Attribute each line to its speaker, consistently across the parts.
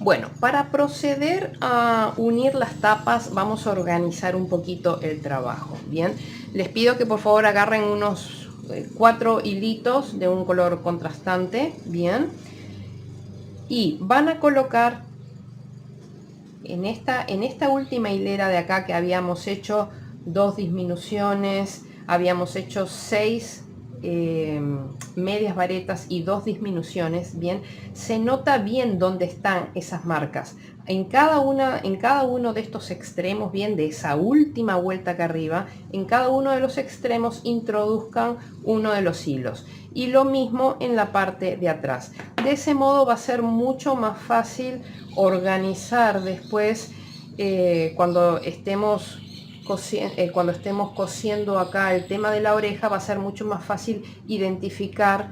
Speaker 1: Bueno, para proceder a unir las tapas vamos a organizar un poquito el trabajo. Bien, les pido que por favor agarren unos 4 hilitos de un color contrastante. Bien, y van a colocar en esta última hilera de acá que habíamos hecho 2 disminuciones, habíamos hecho 6 medias varetas y 2 disminuciones. Bien, se nota bien dónde están esas marcas en cada uno de estos extremos. Bien, de esa última vuelta acá arriba, en cada uno de los extremos introduzcan uno de los hilos, y lo mismo en la parte de atrás. De ese modo va a ser mucho más fácil organizar después cuando estemos cosiendo acá el tema de la oreja. Va a ser mucho más fácil identificar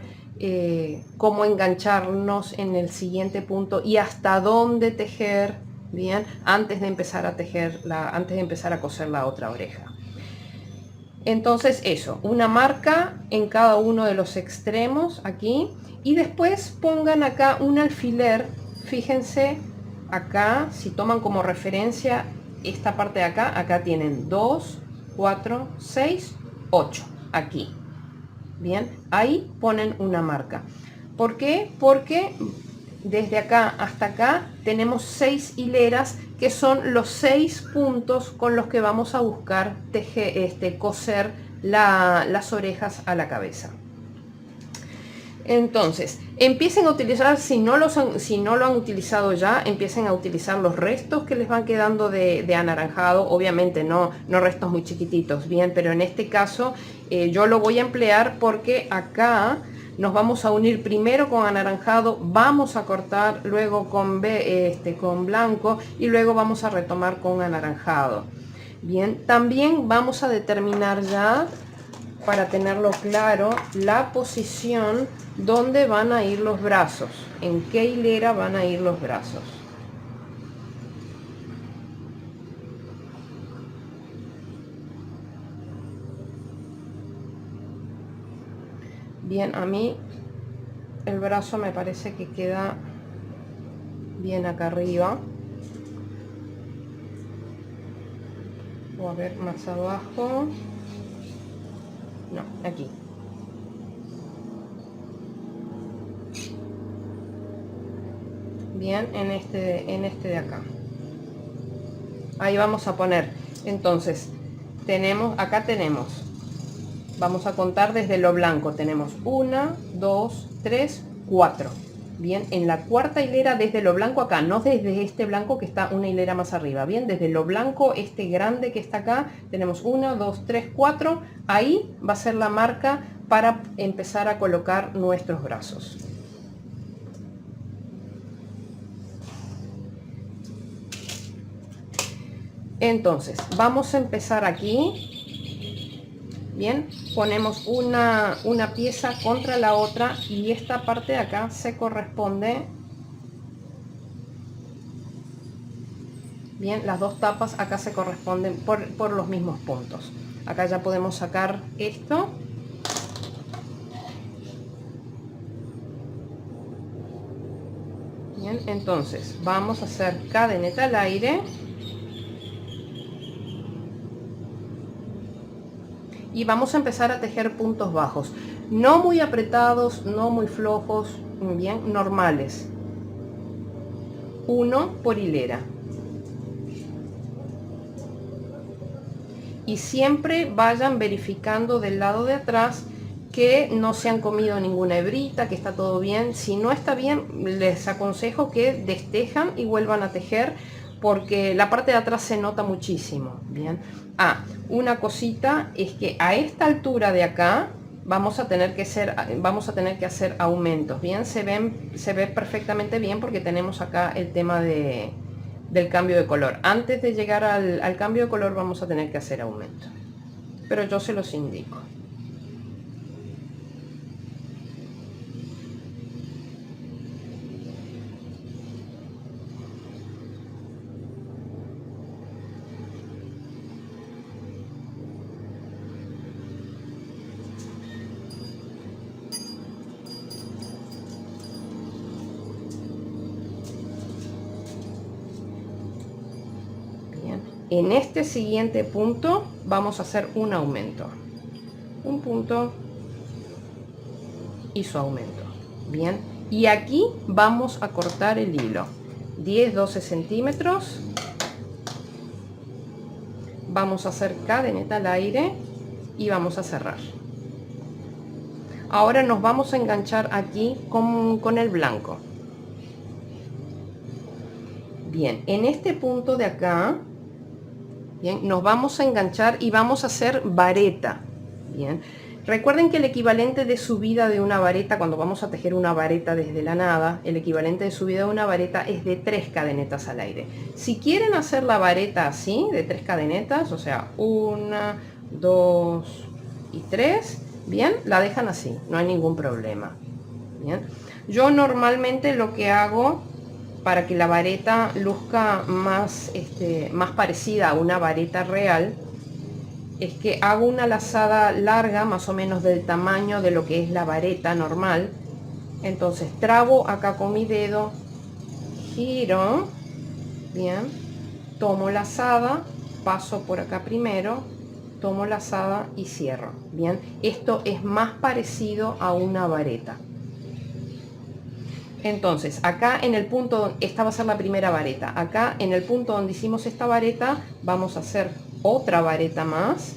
Speaker 1: cómo engancharnos en el siguiente punto y hasta dónde tejer, bien, antes de empezar a coser la otra oreja. Entonces eso, una marca en cada uno de los extremos aquí, y después pongan acá un alfiler. Fíjense acá, si toman como referencia esta parte de acá, acá tienen 2, 4, 6, 8, aquí. Bien, ahí ponen una marca. ¿Por qué? Porque desde acá hasta acá tenemos 6 hileras, que son los 6 puntos con los que vamos a buscar coser las orejas a la cabeza. Entonces, empiecen a utilizar, si no lo han utilizado ya, empiecen a utilizar los restos que les van quedando de anaranjado. Obviamente no restos muy chiquititos, bien, pero en este caso yo lo voy a emplear porque acá nos vamos a unir primero con anaranjado, vamos a cortar luego con blanco y luego vamos a retomar con anaranjado. Bien, también vamos a determinar ya, para tenerlo claro, la posición donde van a ir los brazos, en qué hilera van a ir los brazos. Bien, a mí el brazo me parece que queda bien acá arriba, o a ver, más abajo, no, aquí. Bien, en este de acá. Ahí vamos a poner. Entonces, acá tenemos, vamos a contar desde lo blanco. Tenemos 1, 2, 3, 4. Bien, en la cuarta hilera desde lo blanco acá, no desde este blanco que está una hilera más arriba. Bien, desde lo blanco, este grande que está acá, tenemos 1, 2, 3, 4. Ahí va a ser la marca para empezar a colocar nuestros brazos. Entonces, vamos a empezar aquí. Bien, ponemos una pieza contra la otra y esta parte de acá se corresponde. Bien, las dos tapas acá se corresponden por los mismos puntos. Acá ya podemos sacar esto. Bien, entonces vamos a hacer cadeneta al aire. Y vamos a empezar a tejer puntos bajos, no muy apretados, no muy flojos, bien, normales. 1 por hilera. Y siempre vayan verificando del lado de atrás que no se han comido ninguna hebrita, que está todo bien. Si no está bien, les aconsejo que destejan y vuelvan a tejer, porque la parte de atrás se nota muchísimo. Bien. Una cosita es que a esta altura de acá vamos a tener que hacer aumentos. Bien, se ve perfectamente bien porque tenemos acá el tema del cambio de color. Antes de llegar al cambio de color vamos a tener que hacer aumento, pero yo se los indico. En este siguiente punto vamos a hacer un aumento, un punto y su aumento. Bien, y aquí vamos a cortar el hilo 10-12 centímetros. Vamos a hacer cadeneta al aire y vamos a cerrar. Ahora nos vamos a enganchar aquí con el blanco. Bien, en este punto de acá, bien, nos vamos a enganchar y vamos a hacer vareta. Bien, recuerden que el equivalente de subida de una vareta, cuando vamos a tejer una vareta desde la nada, el equivalente de subida de una vareta es de 3 cadenetas al aire. Si quieren hacer la vareta así, de 3 cadenetas, o sea, 1, 2 y 3, bien, la dejan así, no hay ningún problema. Bien, yo normalmente lo que hago para que la vareta luzca más, más parecida a una vareta real, es que hago una lazada larga, más o menos del tamaño de lo que es la vareta normal. Entonces trabo acá con mi dedo, giro, bien, tomo lazada, paso por acá primero, tomo lazada y cierro. Bien, esto es más parecido a una vareta. Entonces, acá en el punto, esta va a ser la primera vareta. Acá en el punto donde hicimos esta vareta, vamos a hacer otra vareta más.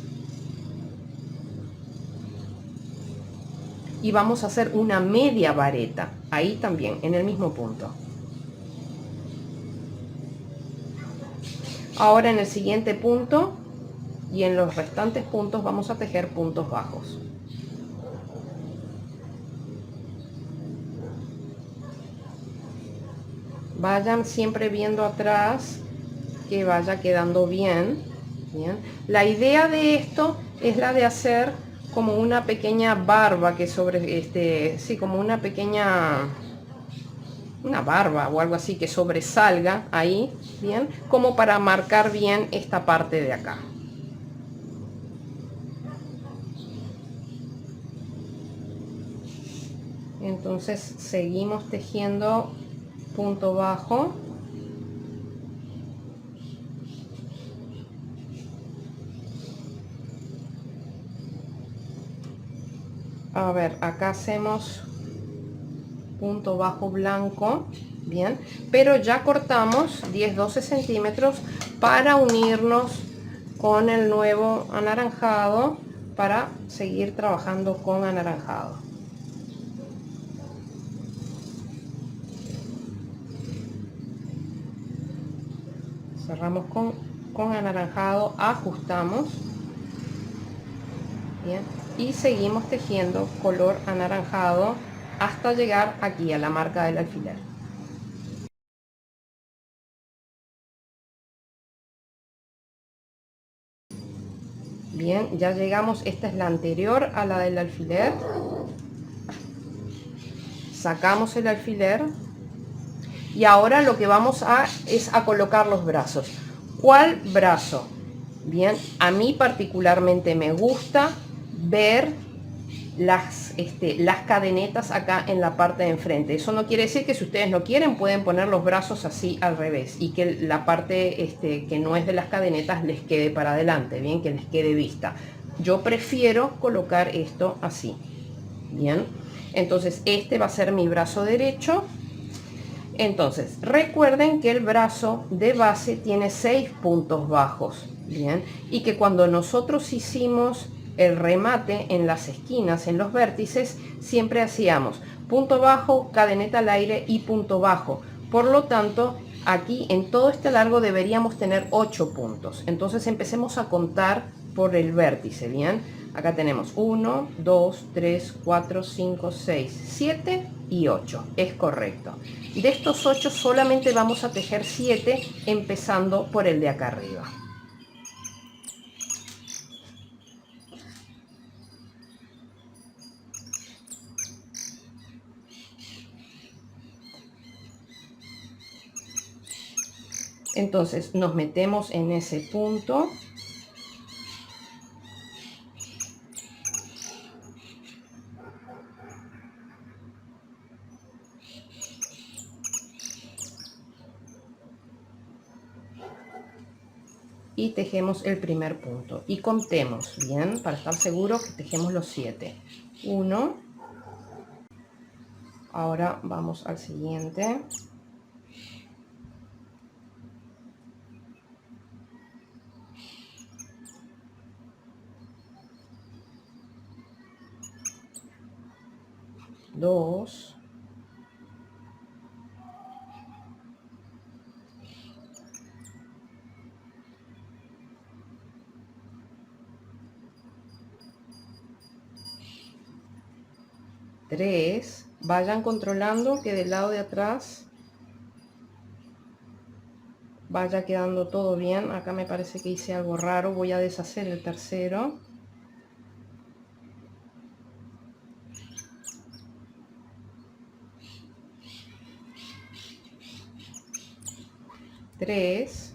Speaker 1: Y vamos a hacer una media vareta. Ahí también, en el mismo punto. Ahora en el siguiente punto y en los restantes puntos vamos a tejer puntos bajos. Vayan siempre viendo atrás que vaya quedando bien. Bien. La idea de esto es la de hacer como una pequeña barba que sobre sí, como una pequeña barba o algo así que sobresalga ahí, bien, como para marcar bien esta parte de acá. Entonces seguimos tejiendo punto bajo. A ver, acá hacemos punto bajo blanco, bien, pero ya cortamos 10-12 centímetros para unirnos con el nuevo anaranjado, para seguir trabajando con anaranjado. Cerramos con anaranjado, ajustamos, bien, y seguimos tejiendo color anaranjado hasta llegar aquí a la marca del alfiler. Bien, ya llegamos, esta es la anterior a la del alfiler. Sacamos el alfiler y ahora lo que vamos es a colocar los brazos. ¿Cuál brazo? Bien, a mí particularmente me gusta ver las cadenetas acá en la parte de enfrente. Eso no quiere decir que si ustedes no quieren pueden poner los brazos así al revés y que la parte que no es de las cadenetas les quede para adelante, bien, que les quede vista. Yo prefiero colocar esto así, bien. Entonces este va a ser mi brazo derecho. Entonces recuerden que el brazo de base tiene 6 puntos bajos, bien, y que cuando nosotros hicimos el remate en las esquinas, en los vértices, siempre hacíamos punto bajo, cadeneta al aire y punto bajo. Por lo tanto, aquí en todo este largo deberíamos tener 8 puntos. Entonces empecemos a contar por el vértice, bien. Acá tenemos 1, 2, 3, 4, 5, 6, 7 y 8. Es correcto. De estos 8 solamente vamos a tejer 7, empezando por el de acá arriba. Entonces nos metemos en ese punto. y tejemos el primer punto y contemos bien para estar seguro que tejemos los 7. 1, ahora vamos al siguiente, 2, 3, vayan controlando que del lado de atrás vaya quedando todo bien. Acá me parece que hice algo raro, voy a deshacer el tercero. 3,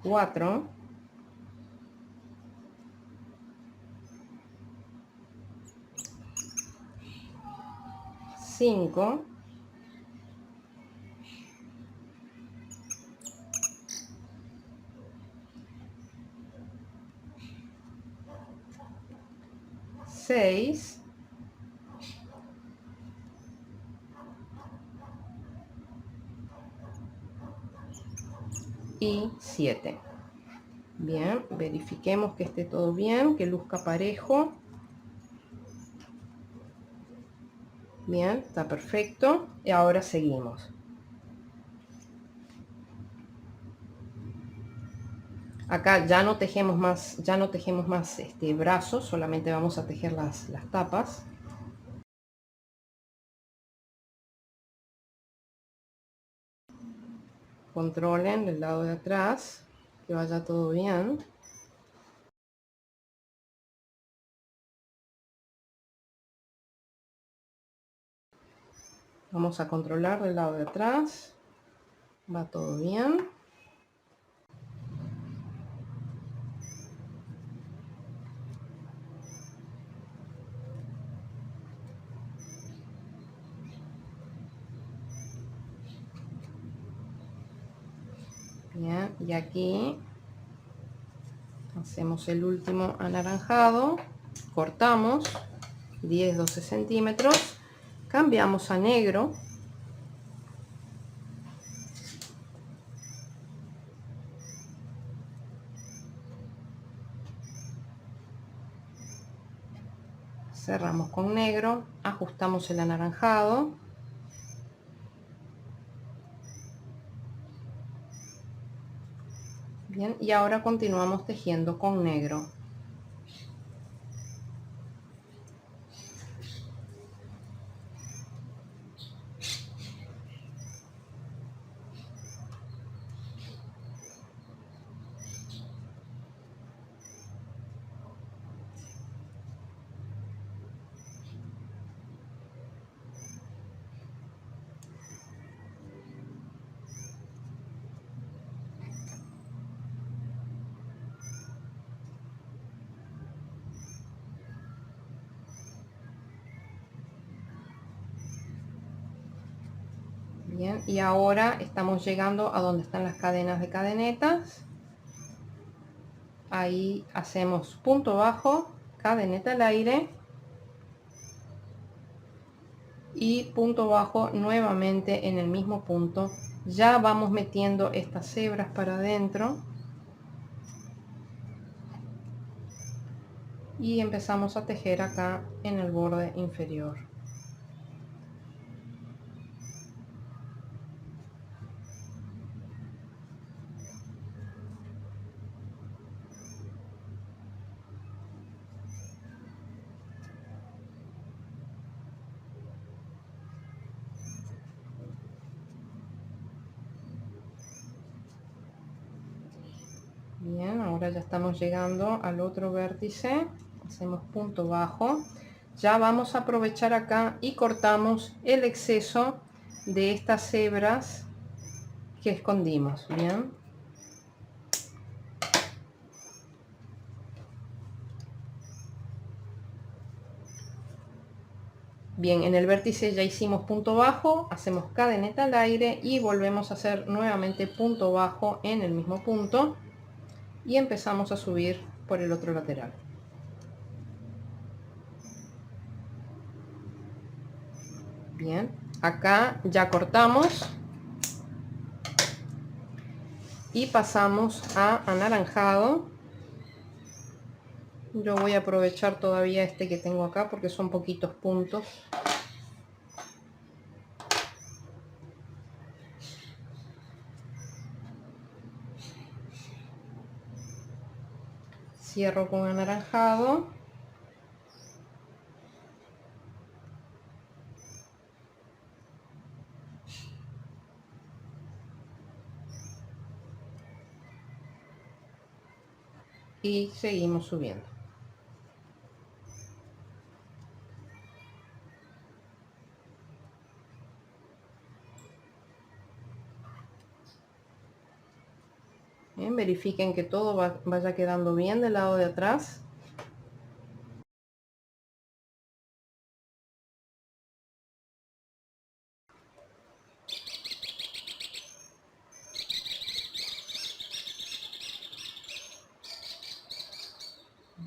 Speaker 1: 4, 5, 6 y 7. Bien, verifiquemos que esté todo bien, que luzca parejo. Bien, está perfecto. Y ahora seguimos. Acá ya no tejemos más, brazos, solamente vamos a tejer las tapas. Controlen del lado de atrás, que vaya todo bien. Vamos a controlar del lado de atrás. Va todo bien. Bien, y aquí hacemos el último anaranjado. Cortamos 10-12 centímetros. Cambiamos a negro. Cerramos con negro, ajustamos el anaranjado. Bien, y ahora continuamos tejiendo con negro. Bien, y ahora estamos llegando a donde están las cadenas de cadenetas. Ahí hacemos punto bajo, cadeneta al aire y punto bajo nuevamente en el mismo punto. Ya vamos metiendo estas hebras para adentro y empezamos a tejer acá en el borde inferior. Bien, ahora ya estamos llegando al otro vértice, hacemos punto bajo. Ya vamos a aprovechar acá y cortamos el exceso de estas hebras que escondimos. Bien, Bien, en el vértice ya hicimos punto bajo, hacemos cadeneta al aire y volvemos a hacer nuevamente punto bajo en el mismo punto y empezamos a subir por el otro lateral. Bien, acá ya cortamos y pasamos a anaranjado. Yo voy a aprovechar todavía este que tengo acá porque son poquitos puntos. Cierro con anaranjado. Y seguimos subiendo. Bien, verifiquen que todo vaya quedando bien del lado de atrás.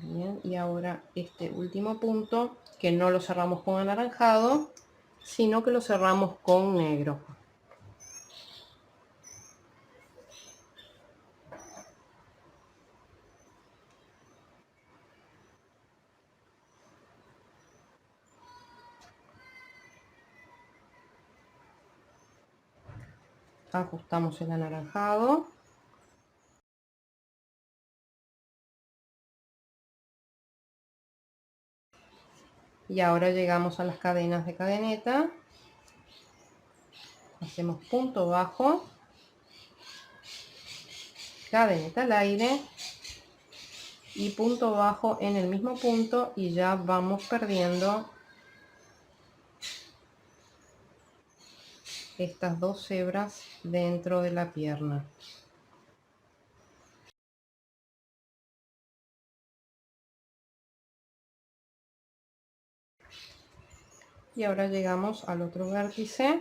Speaker 1: Bien, y ahora este último punto, que no lo cerramos con anaranjado, sino que lo cerramos con negro. Ajustamos el anaranjado. Y ahora llegamos a las cadenas de cadeneta. Hacemos punto bajo, cadeneta al aire y punto bajo en el mismo punto y ya vamos perdiendo estas dos hebras dentro de la pierna. Y ahora llegamos al otro vértice.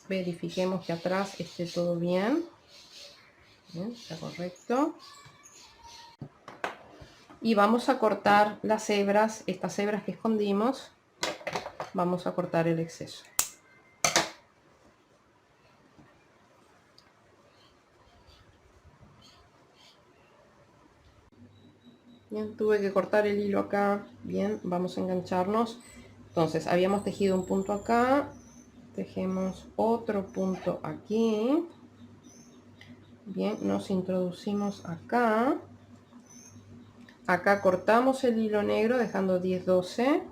Speaker 1: Verifiquemos que atrás esté todo bien. Bien, está correcto. Y vamos a cortar las hebras, estas hebras que escondimos, vamos a cortar el exceso. Bien, tuve que cortar el hilo acá. Bien, vamos a engancharnos. Entonces, habíamos tejido un punto acá, tejemos otro punto aquí. Bien, nos introducimos acá. Acá cortamos el hilo negro dejando 10-12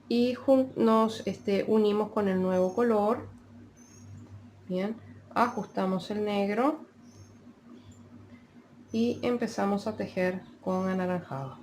Speaker 1: y nos unimos con el nuevo color. Bien, ajustamos el negro y empezamos a tejer con anaranjado.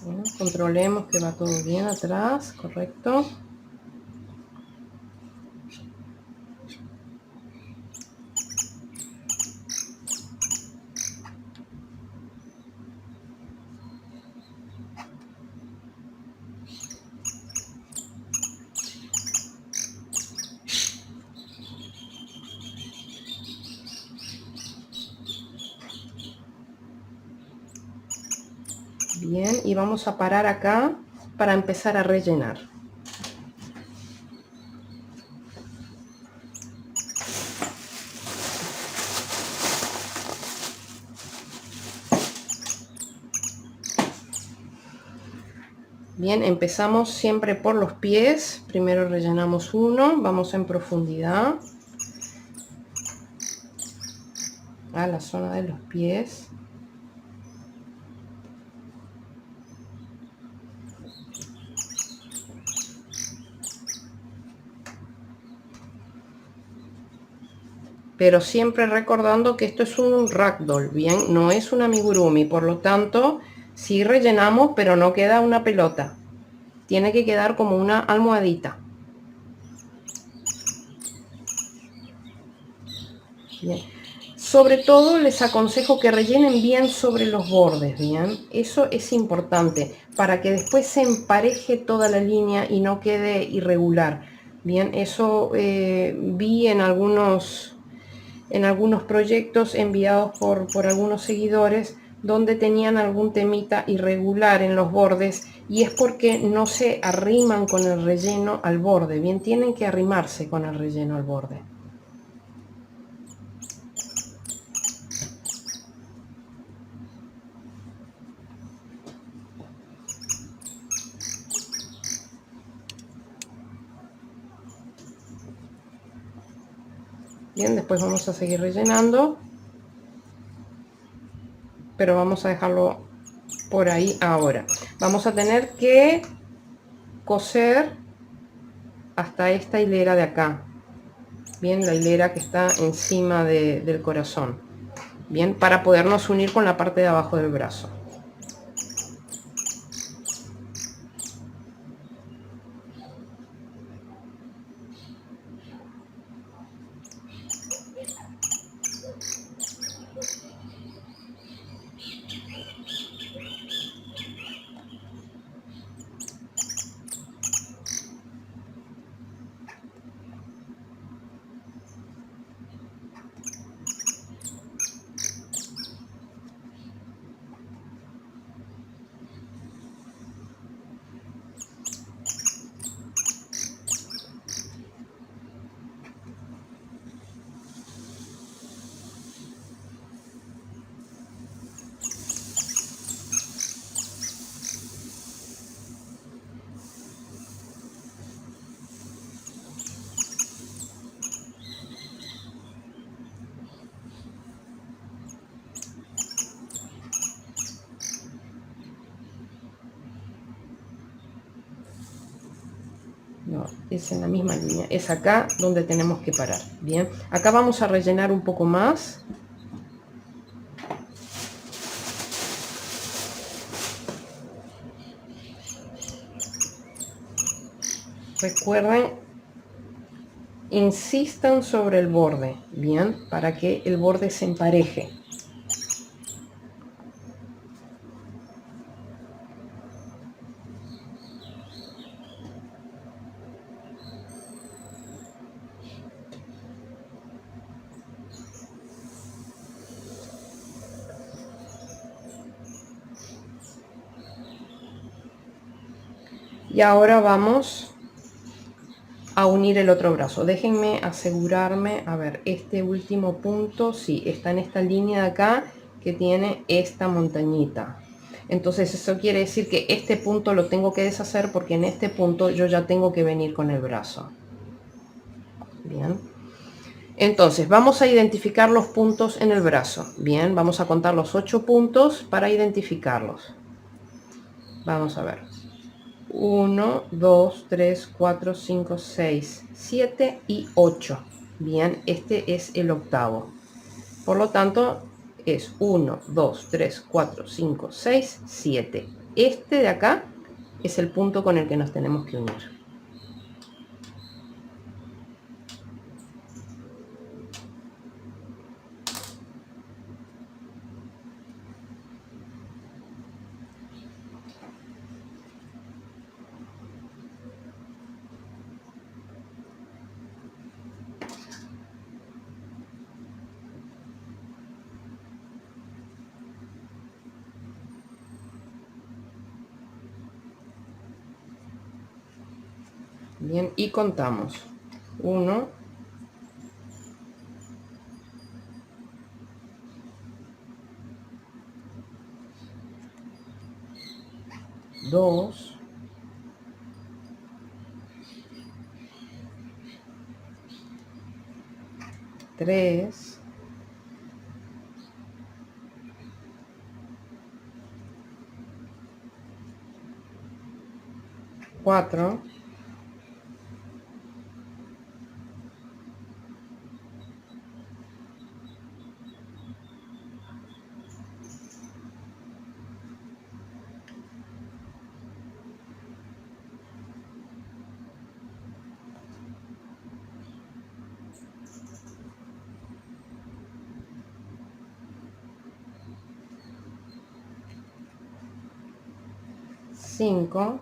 Speaker 1: Bueno, controlemos que va todo bien atrás, correcto. Bien, y vamos a parar acá para empezar a rellenar. Bien, empezamos siempre por los pies. Primero rellenamos uno, vamos en profundidad a la zona de los pies. Pero siempre recordando que esto es un ragdoll, bien, no es un amigurumi, por lo tanto, sí rellenamos, pero no queda una pelota. Tiene que quedar como una almohadita. Bien. Sobre todo les aconsejo que rellenen bien sobre los bordes, bien. Eso es importante para que después se empareje toda la línea y no quede irregular. Bien, eso vi en algunos proyectos enviados por algunos seguidores donde tenían algún temita irregular en los bordes y es porque no se arriman con el relleno al borde. Bien, tienen que arrimarse con el relleno al borde. Bien, después vamos a seguir rellenando, pero vamos a dejarlo por ahí ahora. Vamos a tener que coser hasta esta hilera de acá. Bien, la hilera que está encima del corazón. Bien, para podernos unir con la parte de abajo del brazo. No, es en la misma línea, es acá donde tenemos que parar. Bien, acá vamos a rellenar un poco más. Recuerden, insistan sobre el borde, bien, para que el borde se empareje. Y ahora vamos a unir el otro brazo. Déjenme asegurarme, a ver, este último punto, sí, está en esta línea de acá que tiene esta montañita. Entonces eso quiere decir que este punto lo tengo que deshacer porque en este punto yo ya tengo que venir con el brazo. Bien. Entonces vamos a identificar los puntos en el brazo. Bien, vamos a contar los 8 puntos para identificarlos. Vamos a ver. 1, 2, 3, 4, 5, 6, 7 y 8. Bien, este es el octavo. Por lo tanto, es 1, 2, 3, 4, 5, 6, 7. Este de acá es el punto con el que nos tenemos que unir. Bien, y contamos. 1, 2, 3, 4, 5,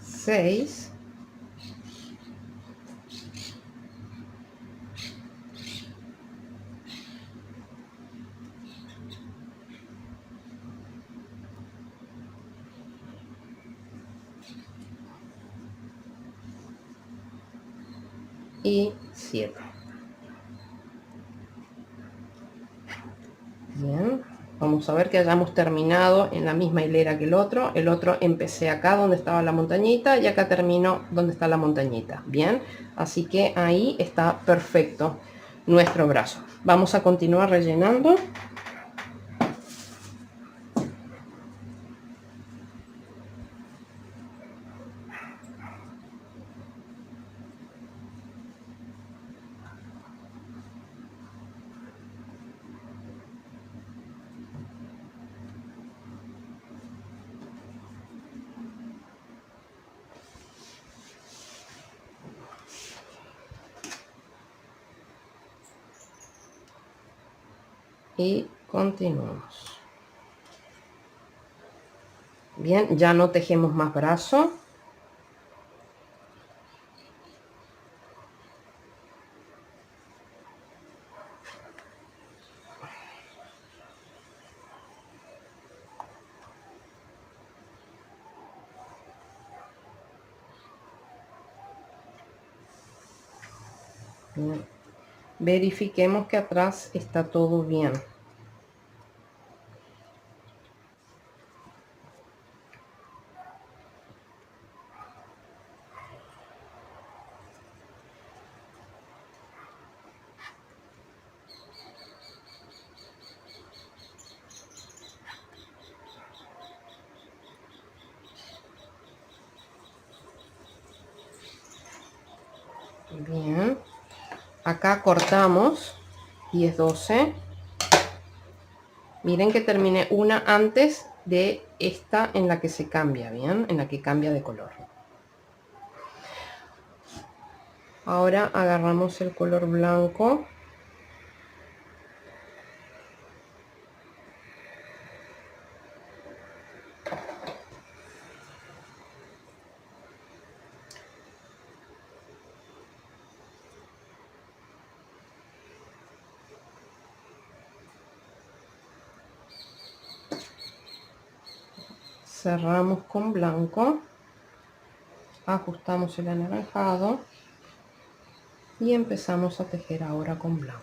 Speaker 1: 6, 7. Bien, vamos a ver que hayamos terminado en la misma hilera que el otro. El otro empecé acá donde estaba la montañita y acá termino donde está la montañita. Bien, así que ahí está perfecto nuestro brazo. Vamos a continuar rellenando. Y continuamos. Bien, ya no tejemos más brazo. Bien. Verifiquemos que atrás está todo bien. Bien, acá cortamos 10-12. Miren que terminé una antes de esta en la que se cambia, bien, en la que cambia de color. Ahora agarramos el color blanco. Cerramos con blanco. Ajustamos el anaranjado. Y empezamos a tejer ahora con blanco.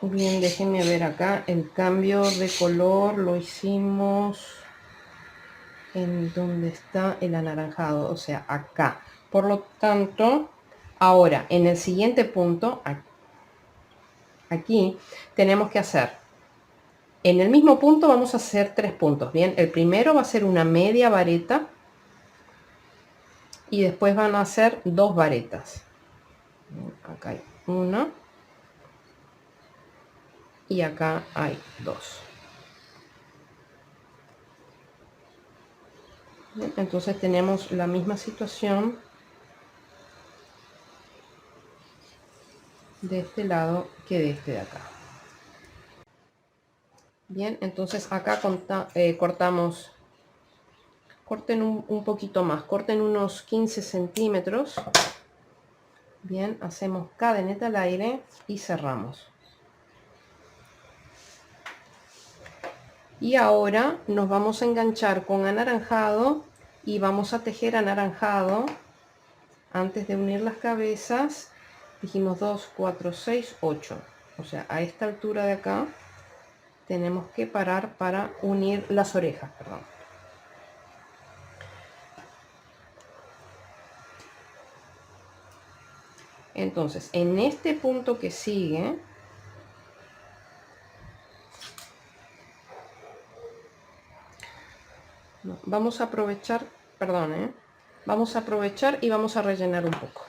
Speaker 1: Bien, déjenme ver acá, el cambio de color lo hicimos en donde está el anaranjado, o sea, acá. Por lo tanto, ahora en el siguiente punto, aquí, tenemos que hacer, en el mismo punto vamos a hacer 3 puntos, bien. El primero va a ser una media vareta y después van a ser 2 varetas. Acá hay una. y acá hay 2. Bien, entonces tenemos la misma situación de este lado que de este de acá. Bien, entonces acá cortamos, corten un poquito más, corten unos 15 centímetros. Bien, hacemos cadeneta al aire y cerramos. Y ahora nos vamos a enganchar con anaranjado y vamos a tejer anaranjado antes de unir las cabezas. Dijimos 2, 4, 6, 8. O sea, a esta altura de acá tenemos que parar para unir las orejas, perdón. Entonces, en este punto que sigue, vamos a aprovechar, perdón, vamos a aprovechar y vamos a rellenar un poco.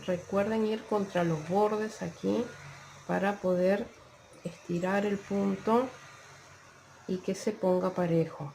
Speaker 1: Recuerden ir contra los bordes aquí para poder estirar el punto y que se ponga parejo.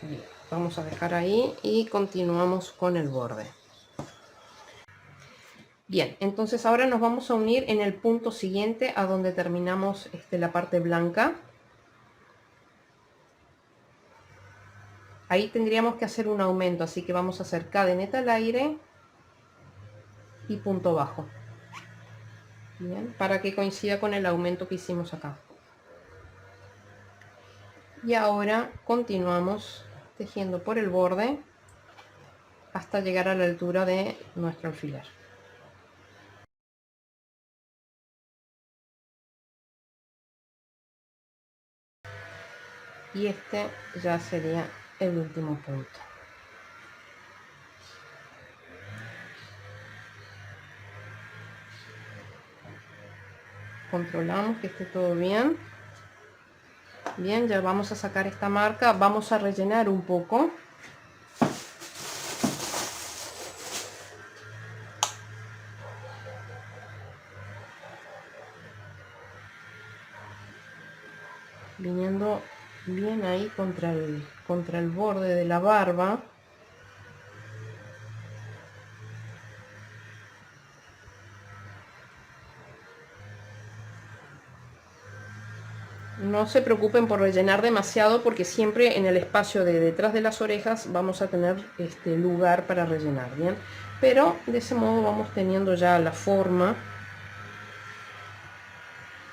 Speaker 1: Bien, vamos a dejar ahí y continuamos con el borde. Bien, entonces ahora nos vamos a unir en el punto siguiente a donde terminamos la parte blanca. Ahí tendríamos que hacer un aumento, así que vamos a hacer cadeneta al aire y punto bajo. Bien, para que coincida con el aumento que hicimos acá. Y ahora continuamos tejiendo por el borde hasta llegar a la altura de nuestro alfiler. Y este ya sería el último punto. Controlamos que esté todo bien. Bien, ya vamos a sacar esta marca, vamos a rellenar un poco. Viniendo bien ahí contra el borde de la barba. No se preocupen por rellenar demasiado porque siempre en el espacio de detrás de las orejas vamos a tener lugar para rellenar, bien. Pero de ese modo vamos teniendo ya la forma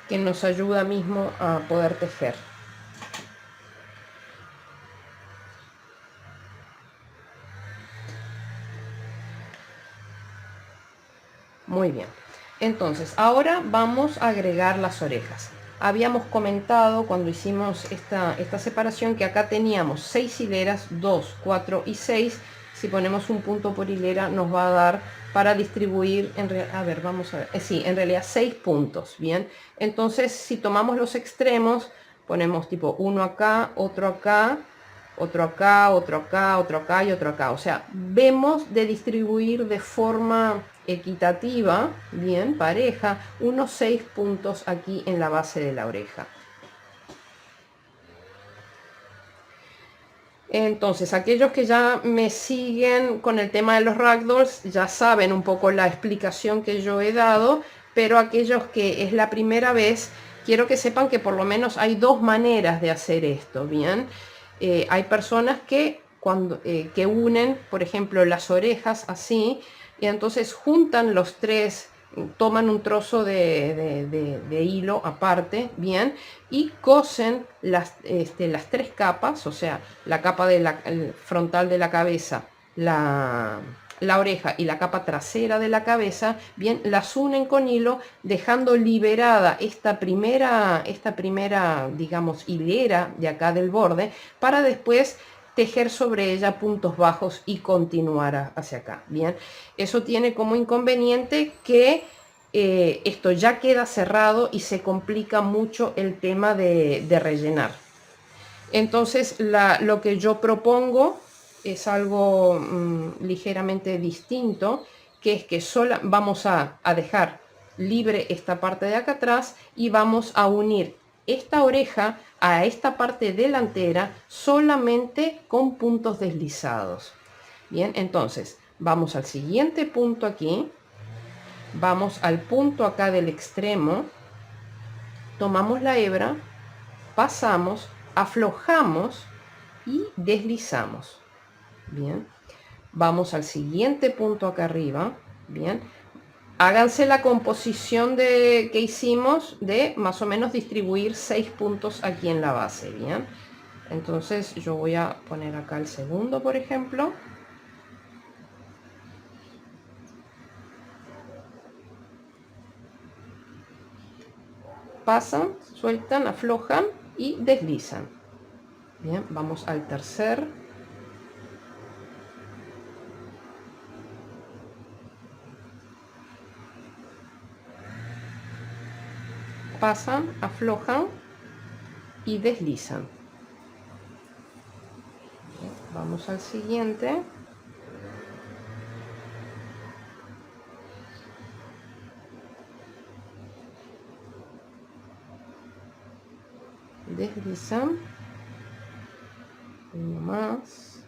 Speaker 1: que nos ayuda mismo a poder tejer. Muy bien. Entonces, ahora vamos a agregar las orejas. Habíamos comentado cuando hicimos esta separación que acá teníamos 6 hileras, 2, 4 y 6. Si ponemos un punto por hilera nos va a dar para distribuir, a ver, vamos a ver, sí, en realidad 6 puntos, bien. Entonces, si tomamos los extremos, ponemos tipo uno acá, otro acá, otro acá, otro acá, otro acá y otro acá. O sea, vemos de distribuir de forma equitativa, bien, pareja, unos 6 puntos aquí en la base de la oreja. Entonces, aquellos que ya me siguen con el tema de los ragdolls ya saben un poco la explicación que yo he dado, pero aquellos que es la primera vez, quiero que sepan que por lo menos hay dos maneras de hacer esto, ¿bien? Hay personas que, que unen, por ejemplo, las orejas así, y entonces juntan los tres toman un trozo de hilo aparte, bien, y cosen las 3 capas, o sea, la capa el frontal de la cabeza, la oreja y la capa trasera de la cabeza, bien, las unen con hilo, dejando liberada esta primera, digamos, hilera de acá del borde, para después tejer sobre ella puntos bajos y continuar hacia acá, bien. Eso tiene como inconveniente que esto ya queda cerrado y se complica mucho el tema de rellenar. Entonces lo que yo propongo es algo ligeramente distinto, que es que vamos a dejar libre esta parte de acá atrás y vamos a unir esta oreja a esta parte delantera solamente con puntos deslizados. Bien, entonces vamos al siguiente punto aquí, vamos al punto acá del extremo, tomamos la hebra, pasamos, aflojamos y deslizamos. Bien, vamos al siguiente punto acá arriba. Bien, háganse la composición que hicimos de más o menos distribuir 6 puntos aquí en la base. Bien, entonces yo voy a poner acá el segundo, por ejemplo. Pasan, sueltan, aflojan y deslizan. Bien, vamos al tercer. Pasan, aflojan y deslizan. Bien, vamos al siguiente. Deslizan. Uno más.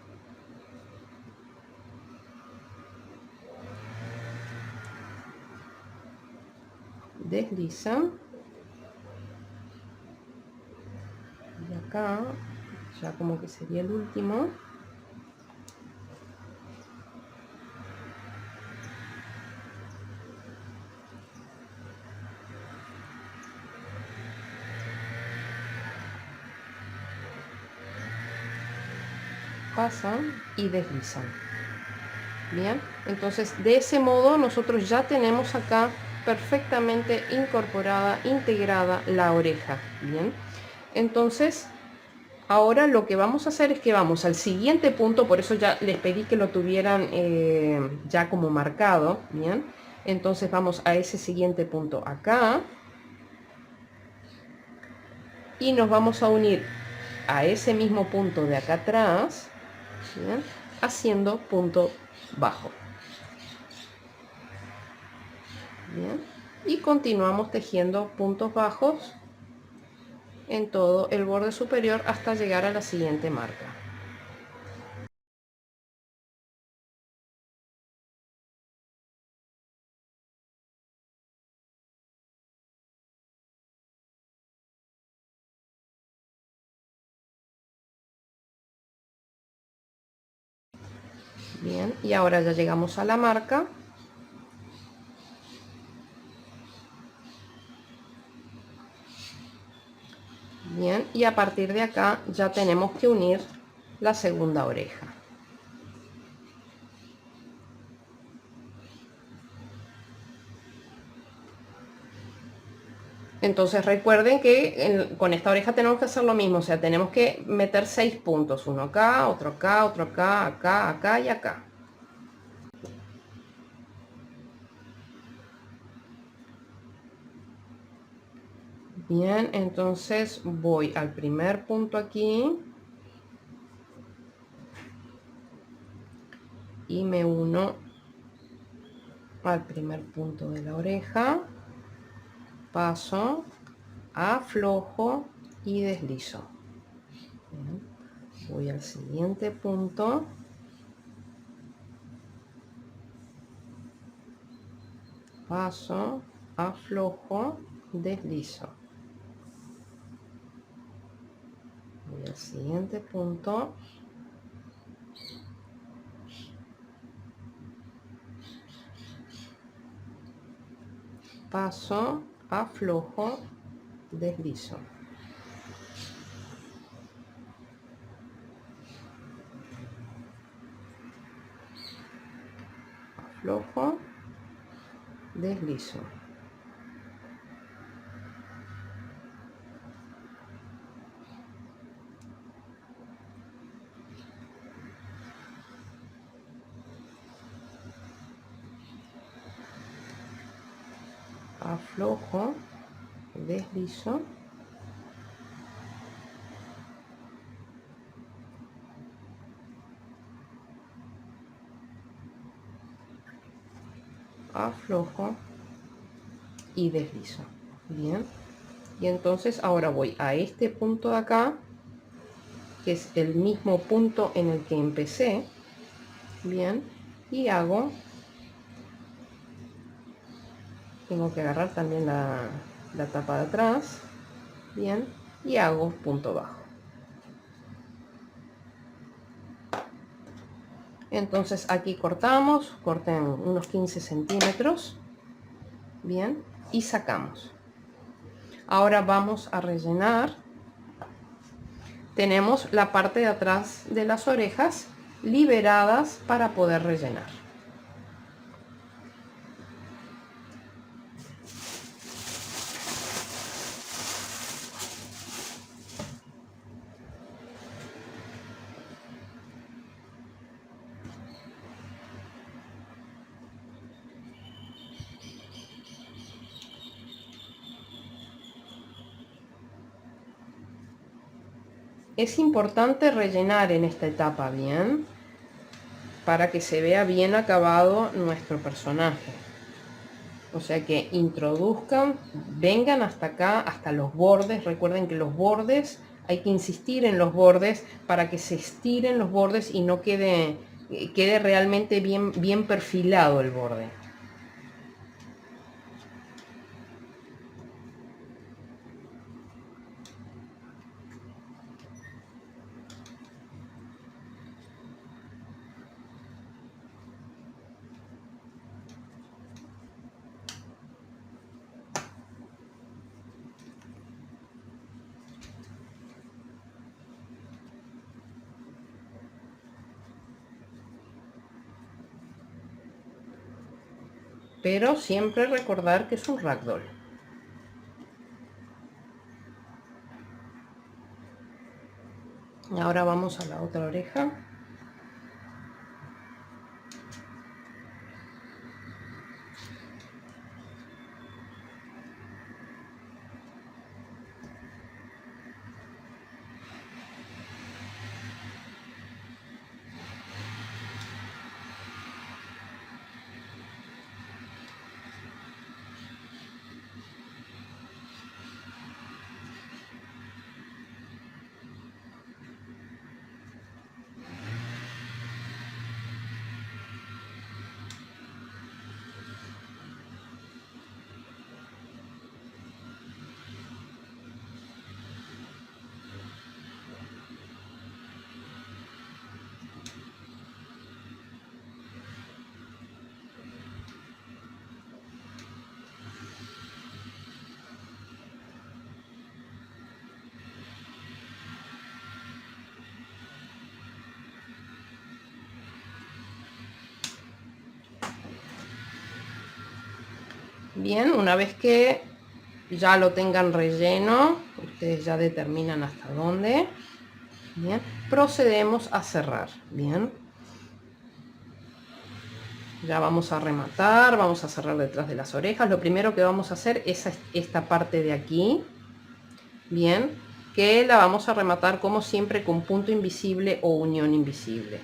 Speaker 1: Deslizan. Y acá, ya como que sería el último. Pasan y deslizan. Bien, entonces de ese modo nosotros ya tenemos acá perfectamente incorporada, integrada la oreja. Bien, entonces ahora lo que vamos a hacer es que vamos al siguiente punto, por eso ya les pedí que lo tuvieran ya como marcado. Bien, entonces vamos a ese siguiente punto acá y nos vamos a unir a ese mismo punto de acá atrás. Bien, haciendo punto bajo. Bien, y continuamos tejiendo puntos bajos en todo el borde superior hasta llegar a la siguiente marca. Bien, y ahora ya llegamos a la marca. Bien, y a partir de acá ya tenemos que unir la segunda oreja. Entonces recuerden que con esta oreja tenemos que hacer lo mismo, o sea, tenemos que meter 6 puntos, uno acá, otro acá, otro acá, acá, acá y acá. Bien, entonces voy al primer punto aquí y me uno al primer punto de la oreja, paso, aflojo y deslizo. Bien, voy al siguiente punto, paso, aflojo, deslizo. Voy al siguiente punto, paso, aflojo, deslizo. Aflojo, deslizo. Aflojo, deslizo. Aflojo y deslizo. Bien, y entonces ahora voy a este punto de acá, que es el mismo punto en el que empecé. Bien, y tengo que agarrar también la tapa de atrás. Bien, y hago punto bajo. Entonces aquí cortamos, corten unos 15 centímetros. Bien, y sacamos. Ahora vamos a rellenar. Tenemos la parte de atrás de las orejas liberadas para poder rellenar. Es importante rellenar en esta etapa bien, para que se vea bien acabado nuestro personaje. O sea que introduzcan, vengan hasta acá, hasta los bordes. Recuerden que los bordes, hay que insistir en los bordes para que se estiren los bordes y no quede realmente bien perfilado el borde. Pero siempre recordar que es un ragdoll. Ahora vamos a la otra oreja. Bien, una vez que ya lo tengan relleno, ustedes ya determinan hasta dónde. Bien, procedemos a cerrar. Bien, ya vamos a rematar, vamos a cerrar detrás de las orejas. Lo primero que vamos a hacer es esta parte de aquí. Bien, que la vamos a rematar como siempre con punto invisible o unión invisible.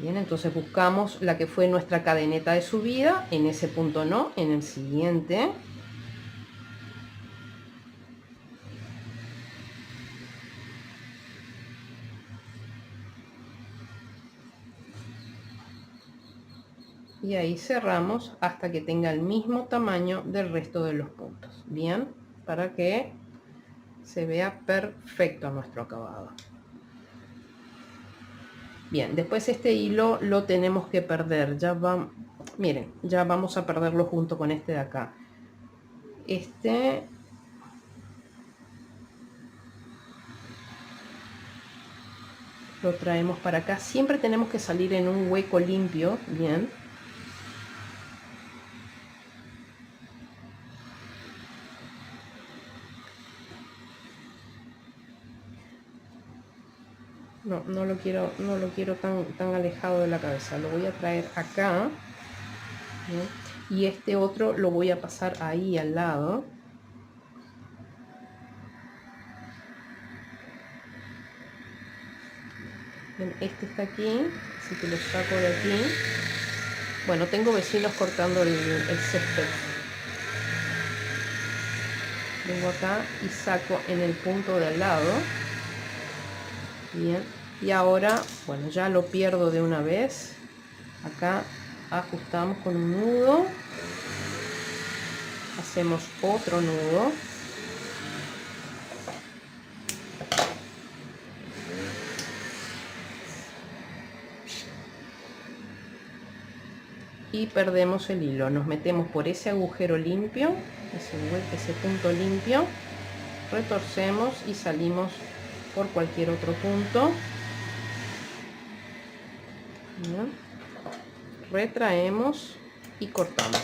Speaker 1: Bien, entonces buscamos la que fue nuestra cadeneta de subida, en ese punto no, en el siguiente. Y ahí cerramos hasta que tenga el mismo tamaño del resto de los puntos. Bien, para que se vea perfecto nuestro acabado. Bien, después este hilo lo tenemos que perder. Ya va, Miren, ya vamos a perderlo junto con este de acá. Este lo traemos para acá. Siempre tenemos que salir en un hueco limpio, bien. No lo quiero tan alejado de la cabeza. Lo voy a traer acá, ¿bien? Y este otro lo voy a pasar ahí al lado. Bien, este está aquí, así que lo saco de aquí. Bueno, tengo vecinos cortando el césped. Vengo acá y saco en el punto de al lado. Bien, y ahora, bueno, ya lo pierdo de una vez. Acá ajustamos con un nudo, hacemos otro nudo y perdemos el hilo. Nos metemos por ese agujero limpio, ese punto limpio, retorcemos y salimos por cualquier otro punto. Bien. Retraemos y cortamos.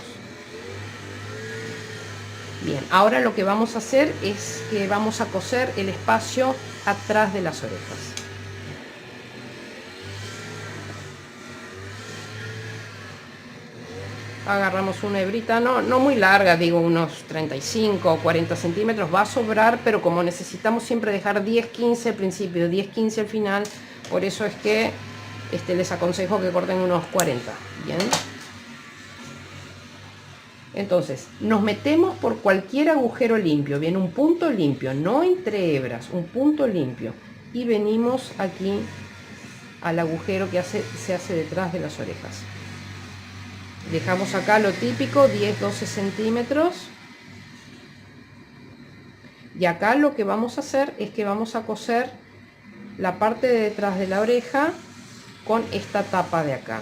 Speaker 1: Bien, ahora lo que vamos a hacer es que vamos a coser el espacio atrás de las orejas. Agarramos una hebrita, no muy larga, digo unos 35 o 40 centímetros, va a sobrar, pero como necesitamos siempre dejar 10-15 al principio, 10-15 al final, por eso es que les aconsejo que corten unos 40, ¿bien? Entonces, nos metemos por cualquier agujero limpio, bien, un punto limpio, no entre hebras, un punto limpio, y venimos aquí al agujero que se hace detrás de las orejas. Dejamos acá lo típico, 10-12 centímetros. Y acá lo que vamos a hacer es que vamos a coser la parte de detrás de la oreja con esta tapa de acá.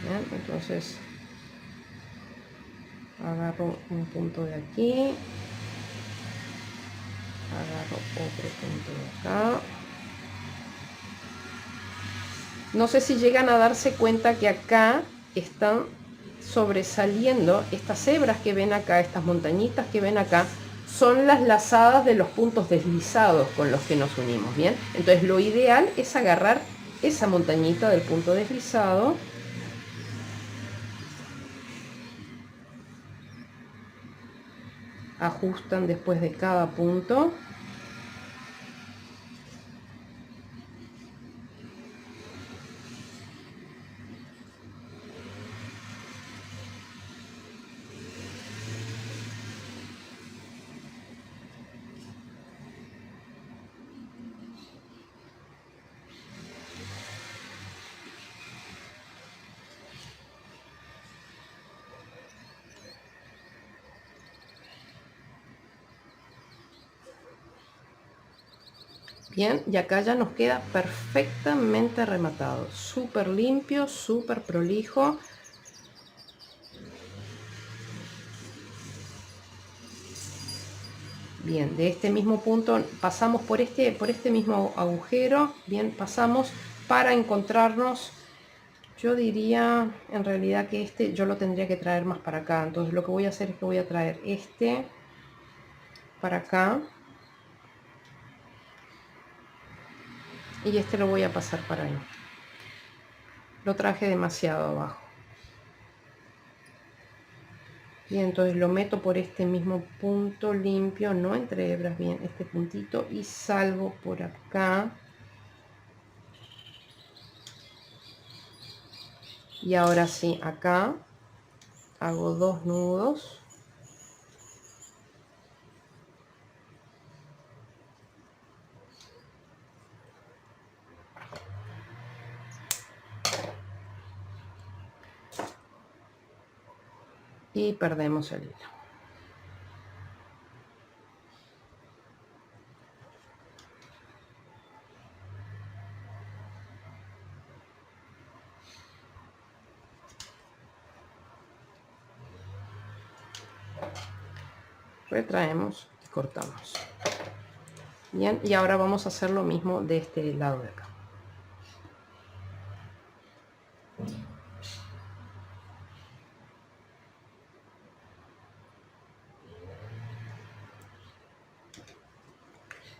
Speaker 1: ¿Bien? Entonces agarro un punto de aquí, agarro otro punto de acá. No sé si llegan a darse cuenta que acá están sobresaliendo estas hebras que ven acá, estas montañitas que ven acá, son las lazadas de los puntos deslizados con los que nos unimos, ¿bien? Entonces lo ideal es agarrar esa montañita del punto deslizado, ajustan después de cada punto. Bien, y acá ya nos queda perfectamente rematado, súper limpio, súper prolijo. Bien, de este mismo punto pasamos por este mismo agujero, bien, pasamos para encontrarnos, yo diría en realidad que yo lo tendría que traer más para acá, entonces lo que voy a hacer es que voy a traer este para acá y este lo voy a pasar para ahí. Lo traje demasiado abajo. Bien, entonces lo meto por este mismo punto limpio, no entre hebras, bien, este puntito, y salgo por acá. Y ahora sí, acá hago 2 nudos. Y perdemos el hilo. retraemos y cortamos. Bien, y ahora vamos a hacer lo mismo de este lado de acá.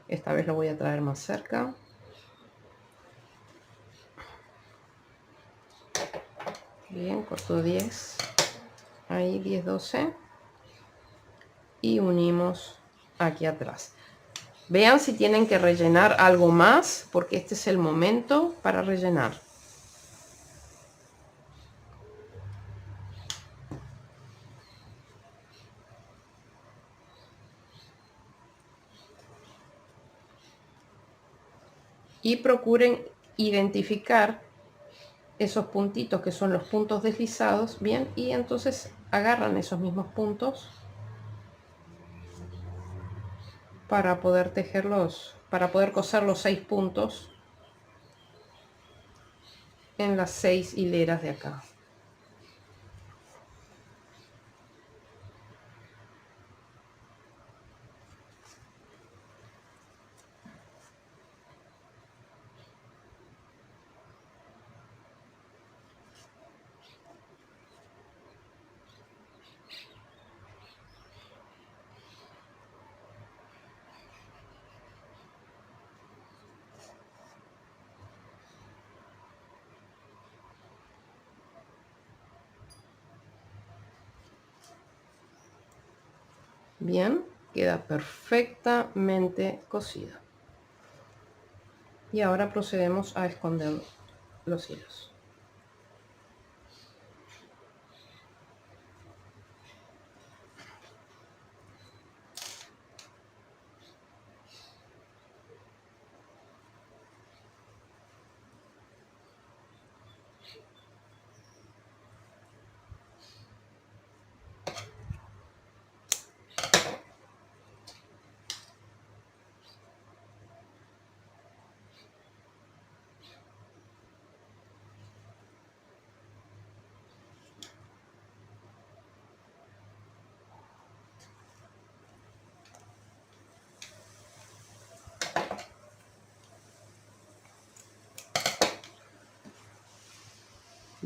Speaker 1: Esta vez lo voy a traer más cerca. Bien, corto 10. Ahí 10, 12. Y unimos aquí atrás. Vean si tienen que rellenar algo más, porque este es el momento para rellenar. Y procuren identificar esos puntitos que son los puntos deslizados, bien, y entonces agarran esos mismos puntos para poder tejerlos, para poder coser los 6 puntos en las 6 hileras de acá. Bien, queda perfectamente cosido. Y ahora procedemos a esconder los hilos.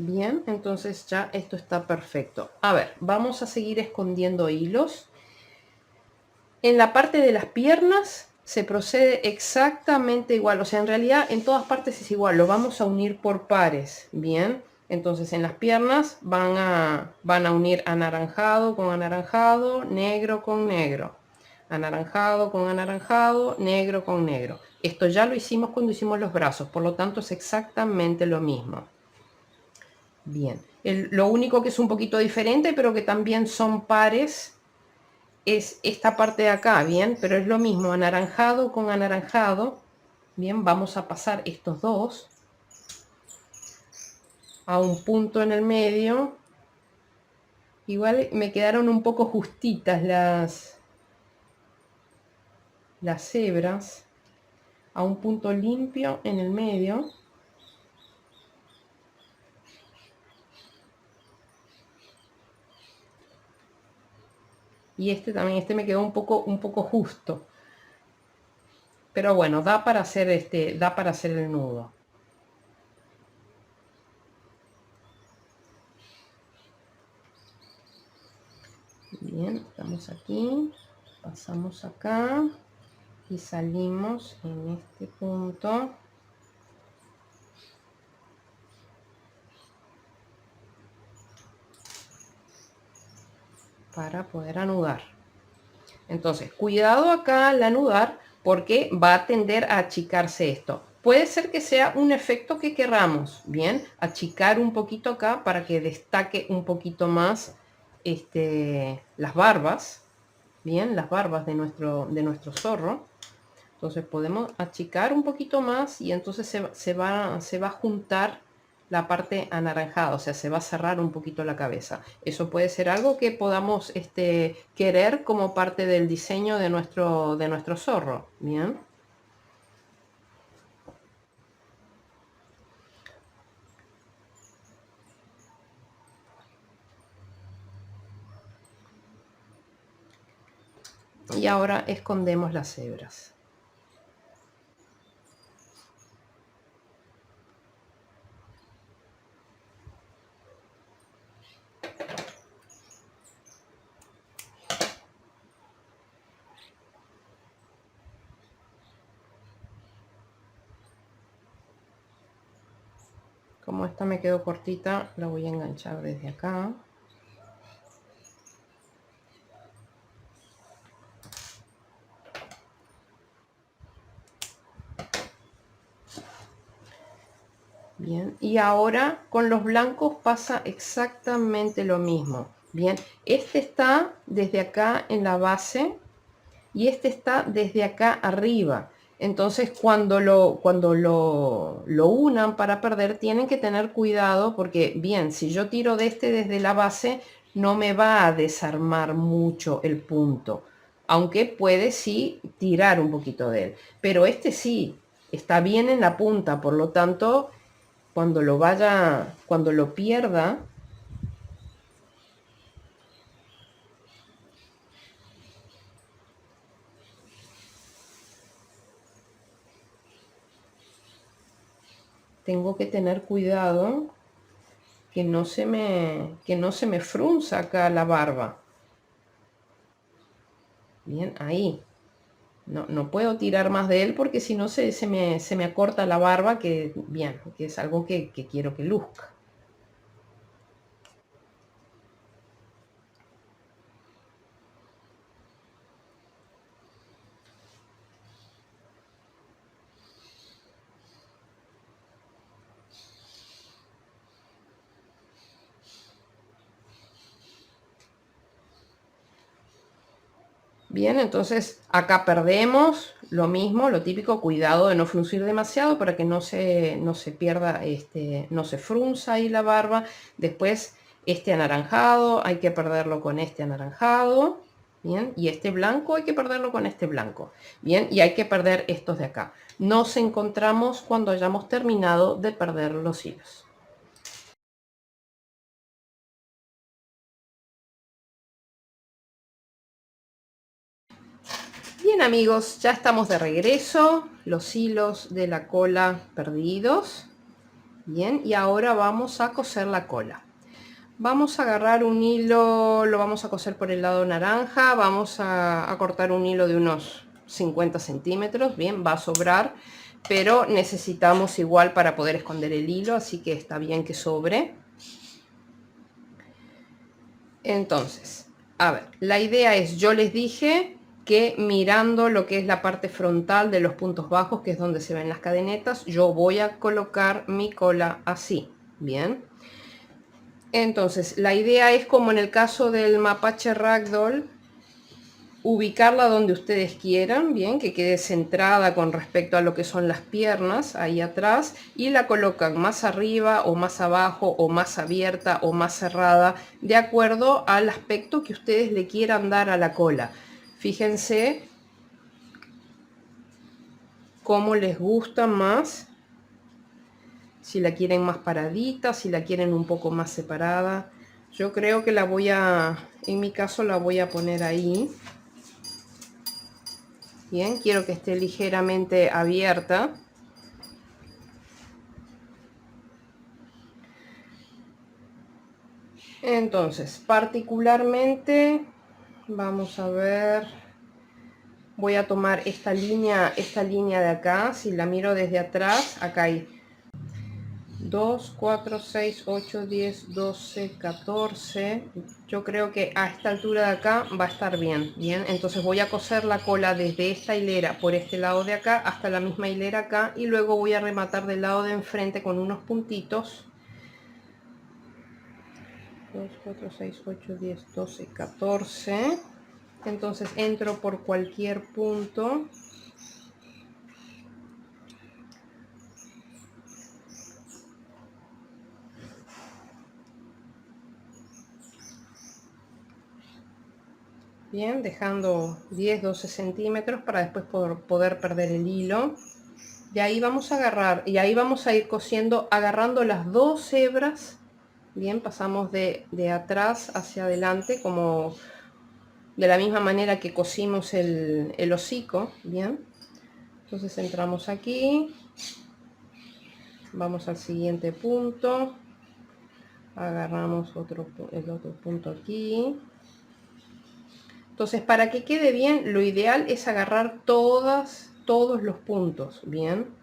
Speaker 1: Bien, entonces ya esto está perfecto. A ver, vamos a seguir escondiendo hilos. En la parte de las piernas se procede exactamente igual. O sea, en realidad en todas partes es igual. Lo vamos a unir por pares. Bien, entonces en las piernas van a unir anaranjado con anaranjado, negro con negro. Anaranjado con anaranjado, negro con negro. Esto ya lo hicimos cuando hicimos los brazos. Por lo tanto es exactamente lo mismo. Bien, lo único que es un poquito diferente, pero que también son pares, es esta parte de acá, bien, pero es lo mismo, anaranjado con anaranjado. Bien, vamos a pasar estos dos a un punto en el medio. Igual me quedaron un poco justitas las hebras, a un punto limpio en el medio. Y este también, este me quedó un poco justo. Pero bueno, da para hacer el nudo. Bien, estamos aquí, pasamos acá y salimos en este punto. Para poder anudar. Entonces, cuidado acá al anudar porque va a tender a achicarse esto. Puede ser que sea un efecto que querramos, bien, achicar un poquito acá para que destaque un poquito más las barbas, bien, las barbas de nuestro zorro. Entonces podemos achicar un poquito más y entonces se va a juntar la parte anaranjada, o sea, se va a cerrar un poquito la cabeza. Eso puede ser algo que podamos querer como parte del diseño de nuestro zorro. Bien. Y ahora escondemos las hebras. Como esta me quedó cortita, la voy a enganchar desde acá. Bien, y ahora con los blancos pasa exactamente lo mismo. Bien, este está desde acá en la base y este está desde acá arriba. Entonces cuando lo unan para perder, tienen que tener cuidado porque, bien, si yo tiro de este desde la base, no me va a desarmar mucho el punto. Aunque puede sí tirar un poquito de él. Pero este sí, está bien en la punta, por lo tanto, cuando lo pierda, tengo que tener cuidado que no se me frunza acá la barba. Bien, ahí. No puedo tirar más de él porque si no se me acorta la barba, que bien, que es algo que quiero que luzca. Bien, entonces acá perdemos lo mismo, lo típico, cuidado de no fruncir demasiado para que no se pierda, no se frunza ahí la barba. Después este anaranjado hay que perderlo con este anaranjado. Bien, y este blanco hay que perderlo con este blanco. Bien, y hay que perder estos de acá. Nos encontramos cuando hayamos terminado de perder los hilos. Bien amigos, ya estamos de regreso, los hilos de la cola perdidos. Bien, y ahora vamos a coser la cola. Vamos a agarrar un hilo, lo vamos a coser por el lado naranja, vamos a cortar un hilo de unos 50 centímetros, bien, va a sobrar, pero necesitamos igual para poder esconder el hilo, así que está bien que sobre. Entonces, a ver, la idea es, yo les dije que mirando lo que es la parte frontal de los puntos bajos, que es donde se ven las cadenetas, yo voy a colocar mi cola así, bien. Entonces, la idea es, como en el caso del mapache ragdoll, ubicarla donde ustedes quieran, bien, que quede centrada con respecto a lo que son las piernas ahí atrás, y la colocan más arriba o más abajo o más abierta o más cerrada, de acuerdo al aspecto que ustedes le quieran dar a la cola. Fíjense cómo les gusta más, si la quieren más paradita, si la quieren un poco más separada. Yo creo que en mi caso la voy a poner ahí. Bien, quiero que esté ligeramente abierta. Entonces, particularmente, vamos a ver, voy a tomar esta línea de acá. Si la miro desde atrás, acá hay 2, 4, 6, 8, 10, 12, 14. Yo creo que a esta altura de acá va a estar bien. Bien, entonces voy a coser la cola desde esta hilera por este lado de acá hasta la misma hilera acá, y luego voy a rematar del lado de enfrente con unos puntitos. 2, 4, 6, 8, 10, 12, 14. Entonces entro por cualquier punto. Bien, dejando 10, 12 centímetros para después poder perder el hilo. Y ahí vamos a agarrar, y ahí vamos a ir cosiendo, agarrando las dos hebras. Bien, pasamos de atrás hacia adelante, como de la misma manera que cosimos el hocico, bien. Entonces entramos aquí, vamos al siguiente punto, agarramos el otro punto aquí. Entonces, para que quede bien, lo ideal es agarrar todos los puntos, bien.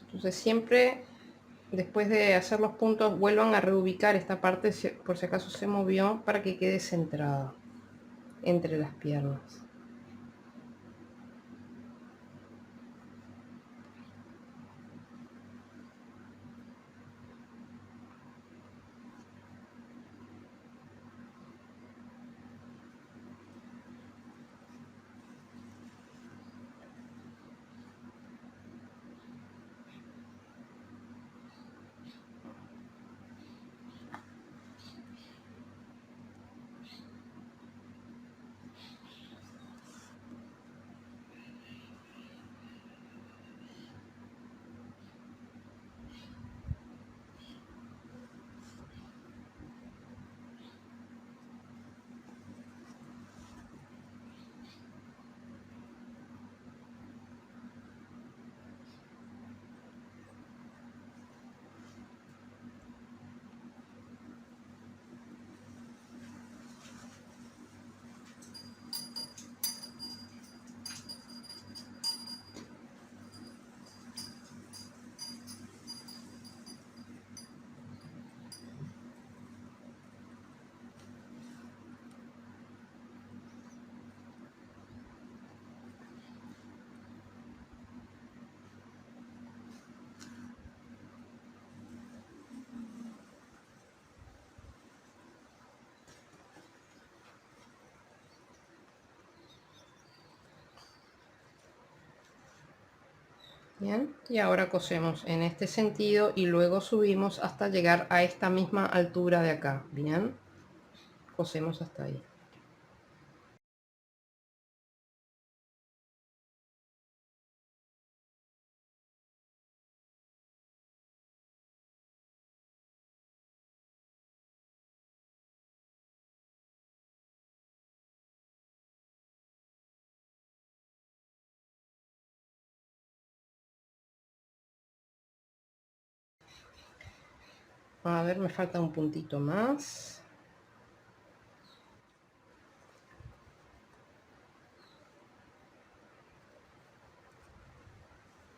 Speaker 1: Entonces siempre después de hacer los puntos vuelvan a reubicar esta parte por si acaso se movió, para que quede centrada entre las piernas. Bien, y ahora cosemos en este sentido y luego subimos hasta llegar a esta misma altura de acá. Bien, cosemos hasta ahí. A ver, me falta un puntito más.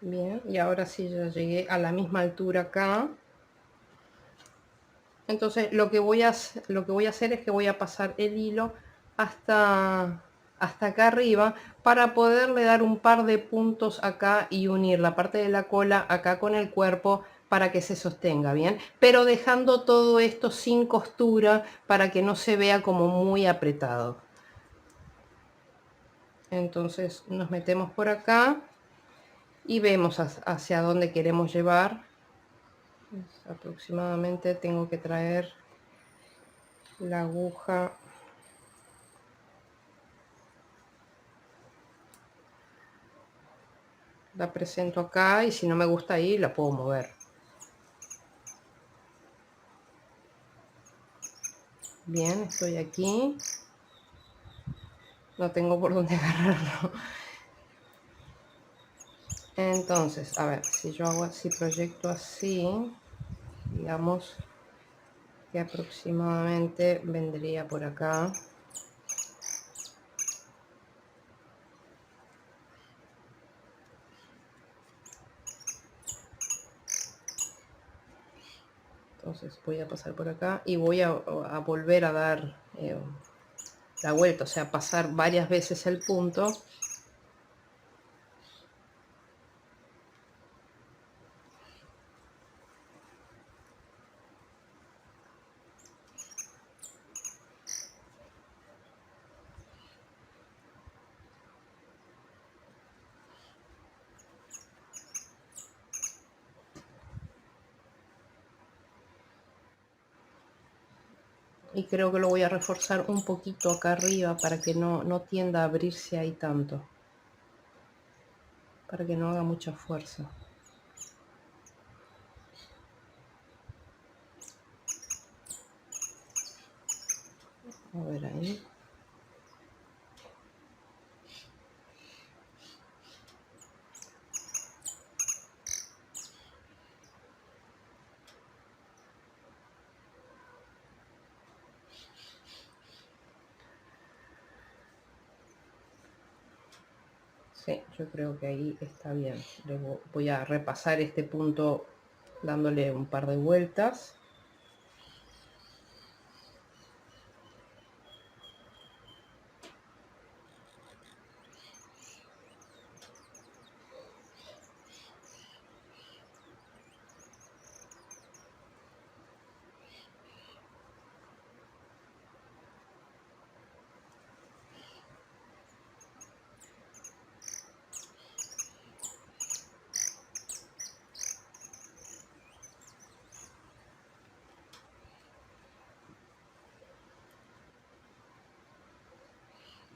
Speaker 1: Bien, y ahora sí ya llegué a la misma altura acá. Entonces lo que voy a hacer es que voy a pasar el hilo hasta acá arriba, para poderle dar un par de puntos acá y unir la parte de la cola acá con el cuerpo para que se sostenga bien, pero dejando todo esto sin costura para que no se vea como muy apretado. Entonces nos metemos por acá y vemos hacia dónde queremos llevar. Aproximadamente tengo que traer la aguja la presento acá, y si no me gusta ahí la puedo mover. Bien, estoy aquí, no tengo por dónde agarrarlo. Entonces, a ver, si yo hago así, proyecto así, digamos, que aproximadamente vendría por acá. Entonces voy a pasar por acá y voy a volver a dar la vuelta, o sea, pasar varias veces el punto. Y creo que lo voy a reforzar un poquito acá arriba para que no tienda a abrirse ahí tanto, para que no haga mucha fuerza. A ver ahí. Sí, yo creo que ahí está bien. Voy a repasar este punto dándole un par de vueltas.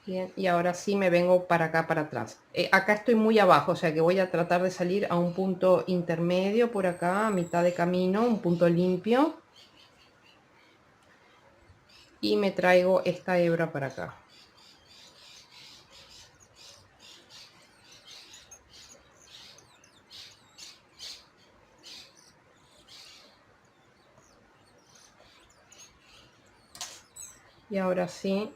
Speaker 1: Bien, y ahora sí me vengo para acá, para atrás. Acá estoy muy abajo, o sea que voy a tratar de salir a un punto intermedio por acá, a mitad de camino, un punto limpio. Y me traigo esta hebra para acá. Y ahora sí,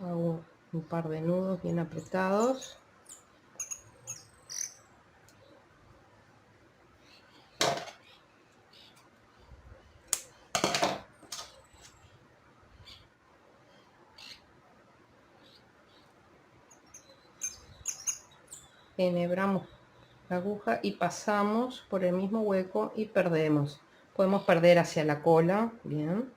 Speaker 1: hago un par de nudos bien apretados. Enhebramos la aguja y pasamos por el mismo hueco y perdemos. Podemos perder hacia la cola, bien.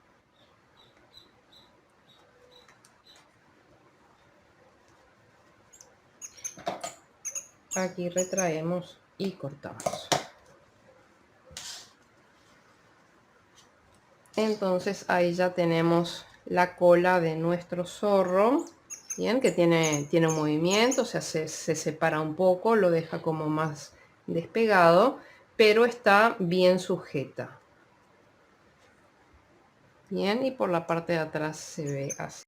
Speaker 1: Aquí retraemos y cortamos. Entonces ahí ya tenemos la cola de nuestro zorro, bien, que tiene un movimiento, o sea, se separa un poco, lo deja como más despegado, pero está bien sujeta. Bien, y por la parte de atrás se ve así.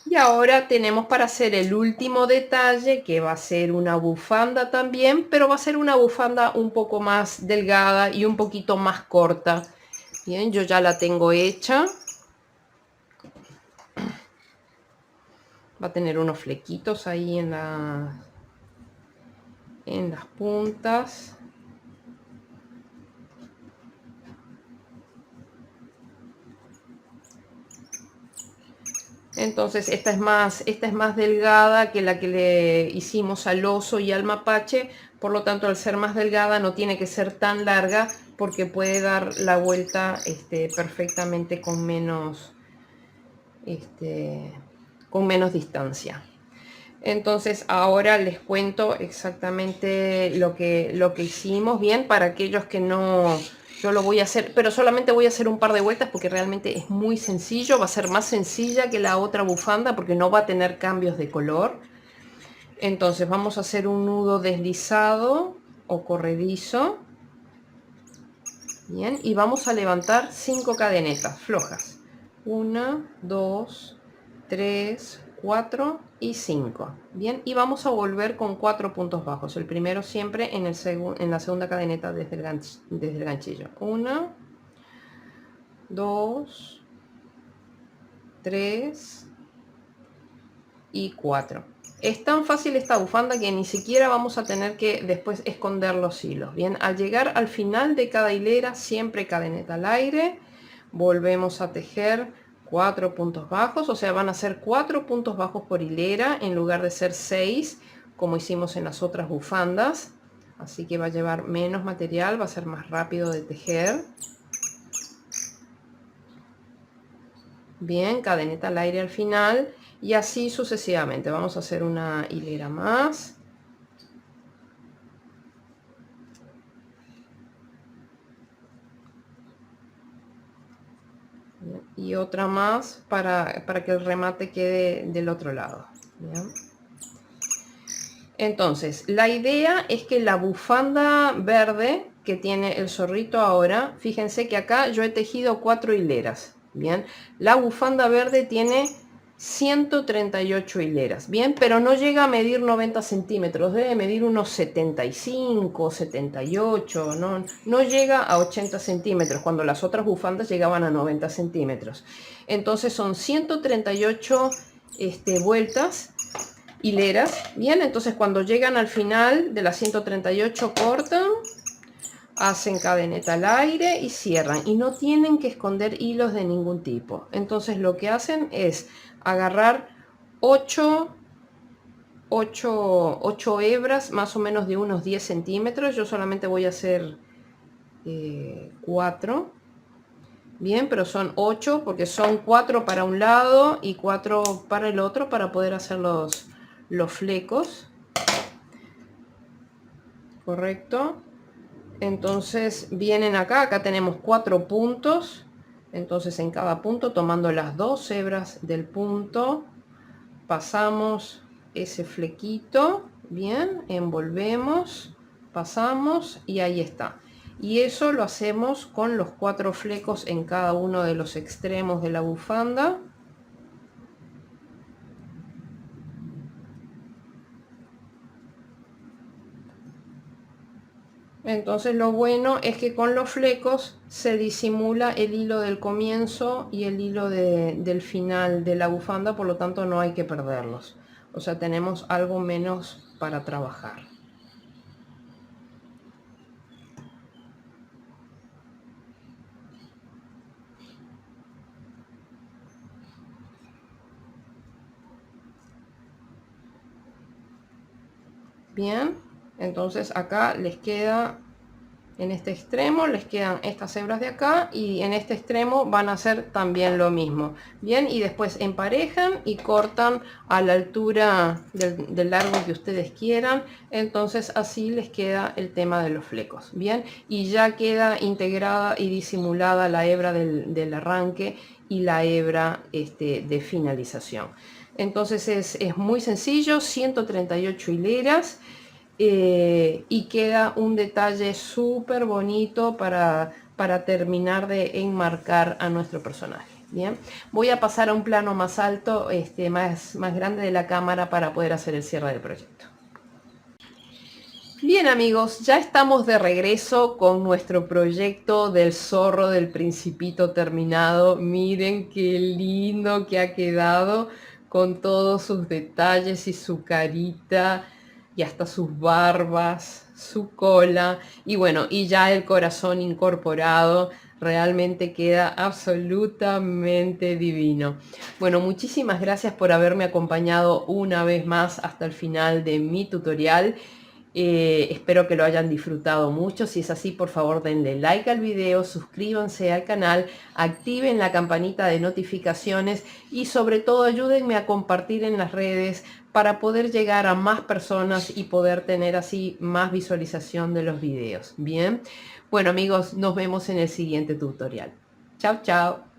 Speaker 1: Y ahora tenemos para hacer el último detalle, que va a ser una bufanda también, pero va a ser una bufanda un poco más delgada y un poquito más corta. Bien, yo ya la tengo hecha. Va a tener unos flequitos ahí en las puntas. Entonces esta es más delgada que la que le hicimos al oso y al mapache, por lo tanto al ser más delgada no tiene que ser tan larga porque puede dar la vuelta perfectamente con menos distancia. Entonces ahora les cuento exactamente lo que hicimos, bien, para aquellos que no. Yo lo voy a hacer, pero solamente voy a hacer un par de vueltas porque realmente es muy sencillo. Va a ser más sencilla que la otra bufanda porque no va a tener cambios de color. Entonces vamos a hacer un nudo deslizado o corredizo. Bien, y vamos a levantar 5 cadenetas flojas. 1, 2, 3, 4 y 5. Bien, y vamos a volver con 4 puntos bajos. El primero siempre en la segunda cadeneta desde el ganchillo. 1, 2, 3 y 4. Es tan fácil esta bufanda que ni siquiera vamos a tener que después esconder los hilos. Bien, al llegar al final de cada hilera, siempre cadeneta al aire, volvemos a tejer 4 puntos bajos, o sea, van a ser 4 puntos bajos por hilera en lugar de ser 6 como hicimos en las otras bufandas. Así que va a llevar menos material, va a ser más rápido de tejer. Bien, cadeneta al aire al final y así sucesivamente. Vamos a hacer una hilera más. Y otra más para que el remate quede del otro lado. Bien. Entonces, la idea es que la bufanda verde que tiene el zorrito ahora, fíjense que acá yo he tejido 4 hileras. Bien, la bufanda verde tiene 138 hileras, bien, pero no llega a medir 90 centímetros, debe medir unos 75, 78, no llega a 80 centímetros, cuando las otras bufandas llegaban a 90 centímetros. Entonces son 138 vueltas, hileras, bien, entonces cuando llegan al final de las 138 cortan, hacen cadeneta al aire y cierran y no tienen que esconder hilos de ningún tipo. Entonces lo que hacen es agarrar 8 hebras más o menos de unos 10 centímetros. Yo solamente voy a hacer 4, bien, pero son 8 porque son 4 para un lado y 4 para el otro para poder hacer los flecos, correcto. Entonces vienen acá tenemos 4 puntos, entonces en cada punto tomando las 2 hebras del punto pasamos ese flequito, bien, envolvemos, pasamos y ahí está. Y eso lo hacemos con los 4 flecos en cada uno de los extremos de la bufanda. Entonces lo bueno es que con los flecos se disimula el hilo del comienzo y el hilo del final de la bufanda, por lo tanto no hay que perderlos. O sea, tenemos algo menos para trabajar. Bien, entonces acá les queda, en este extremo les quedan estas hebras de acá y en este extremo van a hacer también lo mismo. Bien, y después emparejan y cortan a la altura del largo que ustedes quieran. Entonces así les queda el tema de los flecos. Bien, y ya queda integrada y disimulada la hebra del arranque y la hebra de finalización. Entonces es muy sencillo, 138 hileras. Y queda un detalle súper bonito para terminar de enmarcar a nuestro personaje. Bien, voy a pasar a un plano más alto, más grande de la cámara para poder hacer el cierre del proyecto. Bien amigos, ya estamos de regreso con nuestro proyecto del zorro del Principito terminado. Miren qué lindo que ha quedado con todos sus detalles y su carita y hasta sus barbas, su cola y bueno, y ya el corazón incorporado. Realmente queda absolutamente divino. Bueno, muchísimas gracias por haberme acompañado una vez más hasta el final de mi tutorial. Espero que lo hayan disfrutado mucho. Si es así, por favor denle like al video, suscríbanse al canal, activen la campanita de notificaciones y sobre todo ayúdenme a compartir en las redes para poder llegar a más personas y poder tener así más visualización de los videos. Bien, bueno amigos, nos vemos en el siguiente tutorial. Chao, chao.